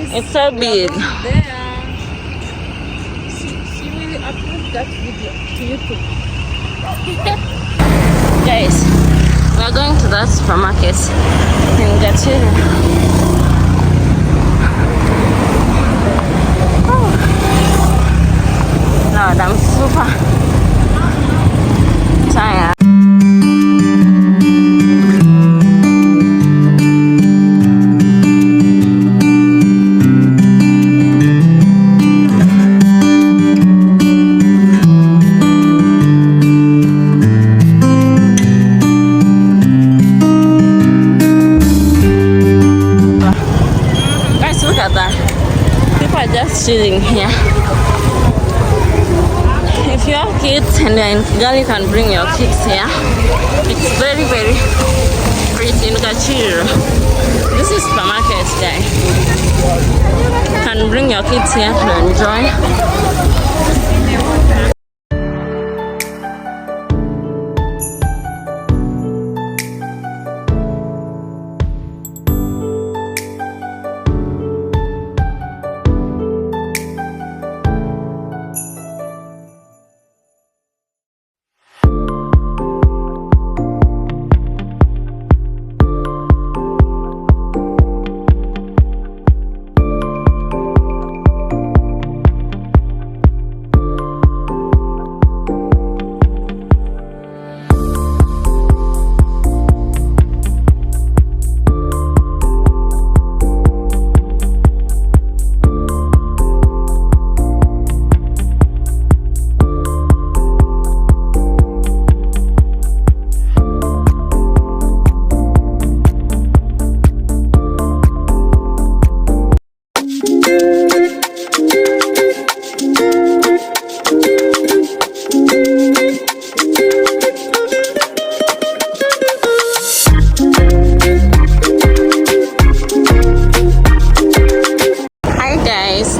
It's so big. She will upload that video to YouTube. Guys, we are going to that supermarket in Gatira. Lord, I'm super tired. Guys, look at that. People are just chilling here. If you have kids and you're in Kigali, you can bring your kids here. It's very, very pretty in Gachiro. This is supermarket, guys. You can bring your kids here to enjoy.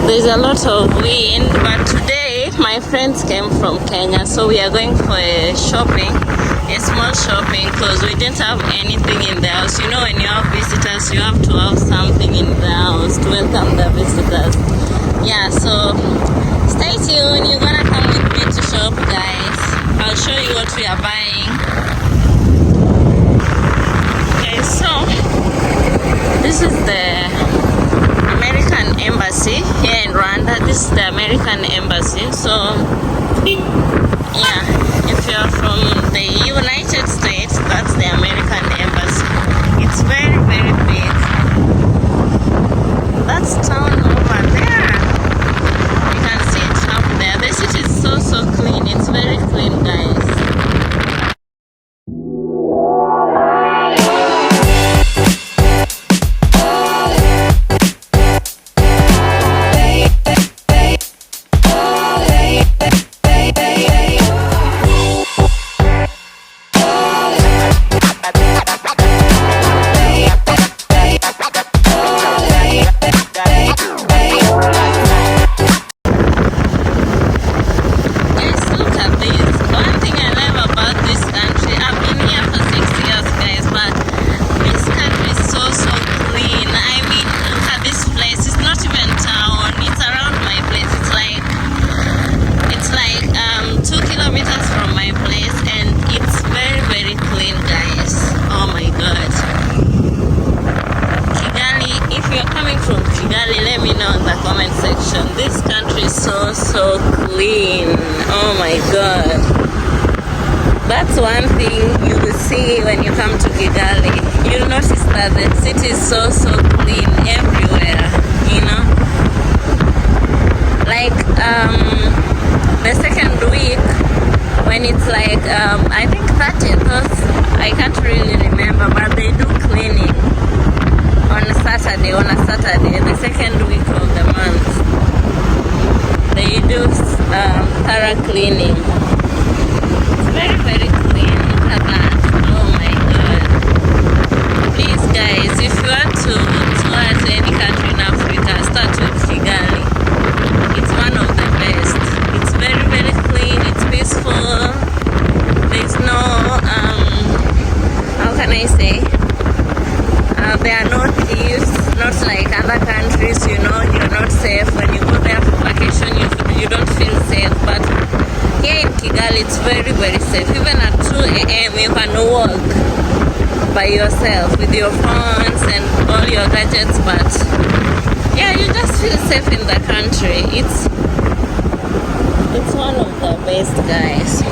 There's a lot of wind, but today my friends came from Kenya, so we are going for a shopping, a small shopping, because we didn't have anything in the house. You know, when you have visitors, you have to have something in the house to welcome the visitors. Yeah, so stay tuned. You're gonna come with me to shop, guys. I'll show you what we are buying. Okay, so this is the American Embassy here in Rwanda. This is the American Embassy. So yeah, if you're from the United States, that's the American Embassy. It's very, very big. That's town over there. You can see it up there. The city is so clean. It's very clean, guys. This country is so clean. Oh my god. That's one thing you will see when you come to Kigali. You'll notice that the city is so clean everywhere, you know. Like the second week when it's like I think 30th, I can't really remember, but they do cleaning on a Saturday, the second week of the month. They do thorough cleaning. It's very, very clean. Look at that. Oh my god. Please guys, if you want to tour to any country in Africa, start with Kigali. It's one of the best. It's very, very clean. It's peaceful. There's no how can I say? They are not thieves, not like other countries, you know, you're not safe. When you go there for vacation, you don't feel safe. But here in Kigali, it's very, very safe. Even at 2 a.m., you can walk by yourself with your phones and all your gadgets. But yeah, you just feel safe in the country. It's one of the best, guys.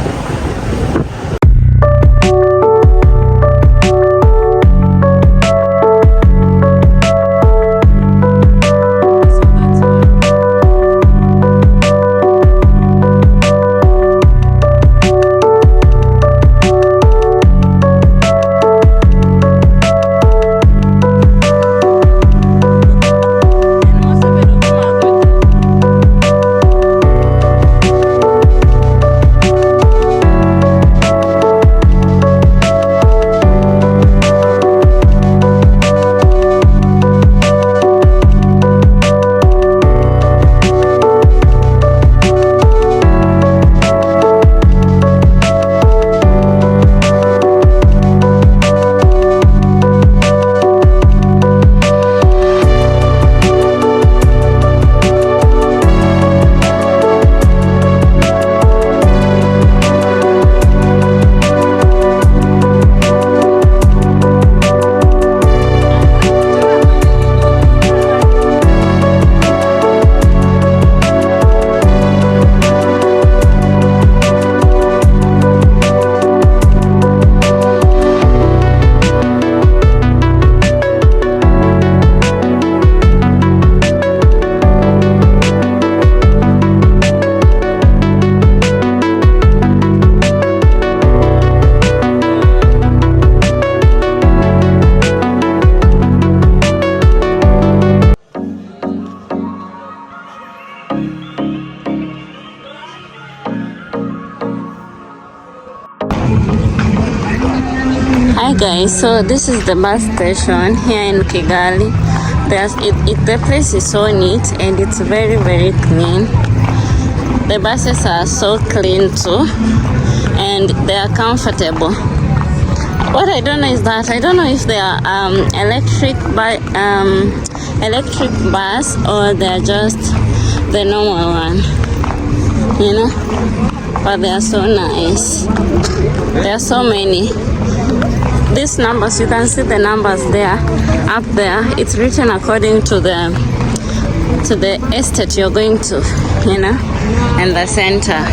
Hi guys, so this is the bus station here in Kigali. The place is so neat and it's very, very clean. The buses are so clean too and they are comfortable. What I don't know is that I don't know if they are electric bus or they're just the normal one, you know, but they are so nice. There are so many. These numbers, you can see the numbers there, up there. It's written according to the estate you're going to, you know, and the center.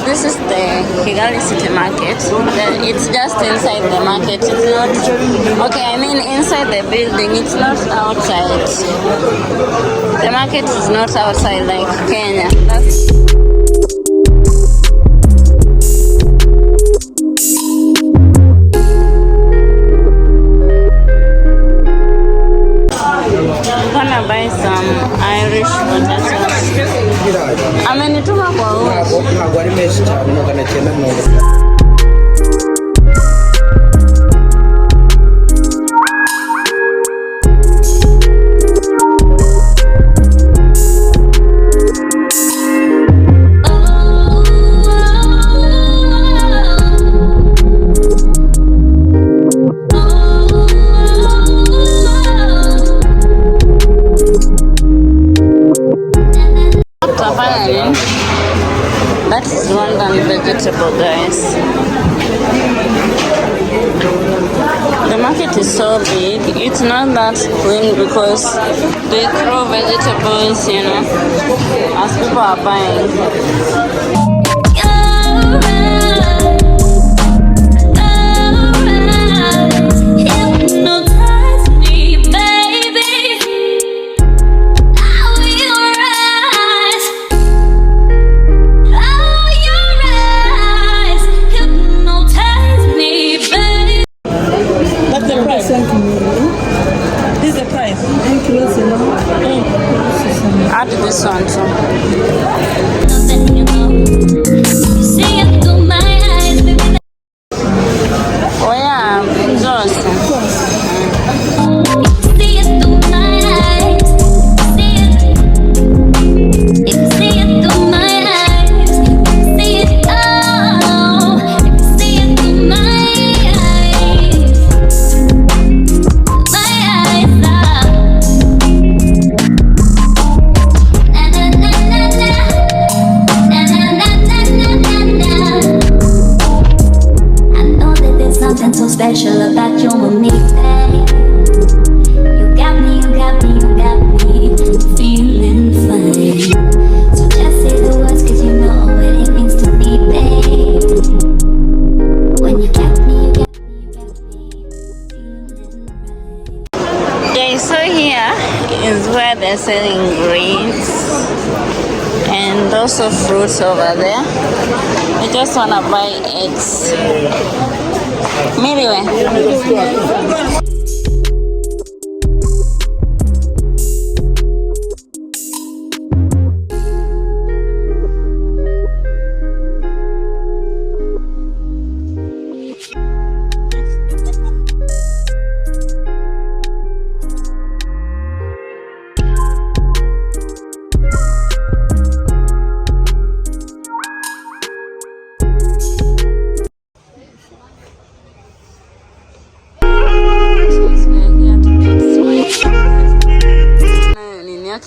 this is the Kigali City Market. It's just inside the market. It's not, okay, I mean inside the building. It's not outside. The market is not outside like Kenya. I'm gonna buy some Irish potatoes. Amenituma kwa huko. That is Rwandan vegetable, guys. The market is so big. It's not that clean because they throw vegetables, you know, as people are buying. Add this one too. Oh yeah, those. Special about you and me, babe. You got me, you got me, you got me feeling fine. So just say the words, cause you know what it means to me, babe. When you got me, you got me, you got me feeling right. Okay, so here is where they're selling greens and also fruits over there. I just wanna buy eggs. Anyway.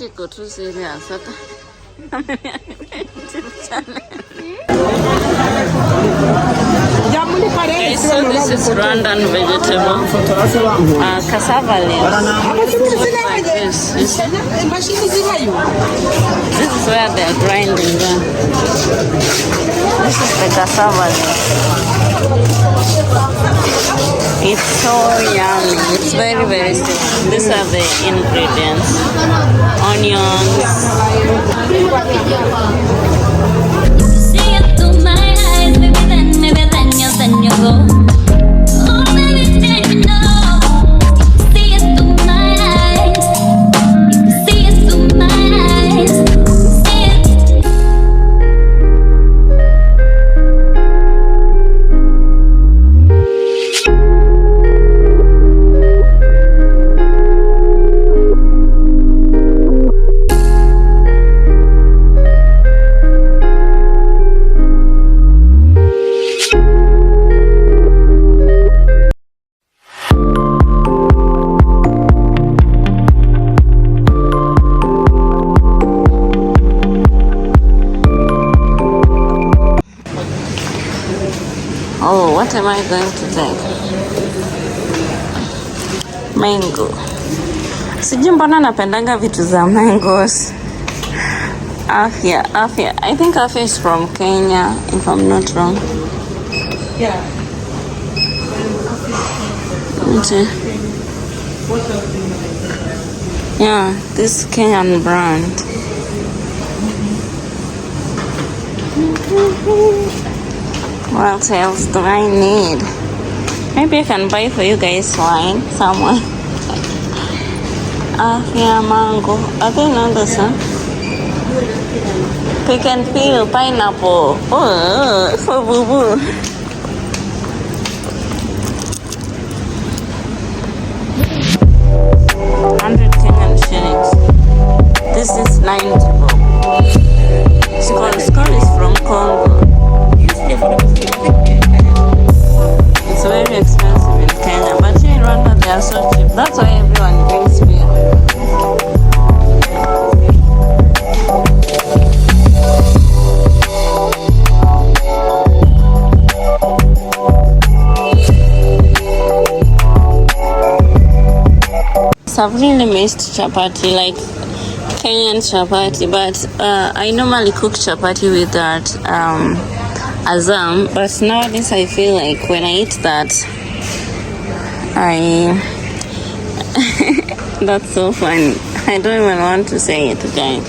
Iko tu serious hata. Okay, so this is Rwandan vegetable. Cassava leaves. Like this. This is where they're grinding them. This is the cassava leaf. It's so yummy. It's very, very tasty. These are the ingredients. Onions. See it through my eyes, maybe then you go. Oh, baby, then you know. See it through my eyes. See it through my eyes. See it. Oh, what am I going to take? Mango. Sijui mbona napendanga vitu za mangoes. Afia. I think Afia is from Kenya, if I'm not wrong. Yeah. Okay. Yeah, this Kenyan brand. What else do I need? Maybe I can buy for you guys wine somewhere. Afia mango. Are they not the same? Pick and peel pineapple. Oh, for boo boo. 100 Kenyan shillings. This is 90 bob. Skull is from Congo. It's very expensive in Kenya, but here in Rwanda they are so cheap. That's why everyone drinks beer. I've really missed chapati, like Kenyan chapati, but I normally cook chapati with that azam, but nowadays I feel like when I eat that, that's so funny. I don't even want to say it, guys.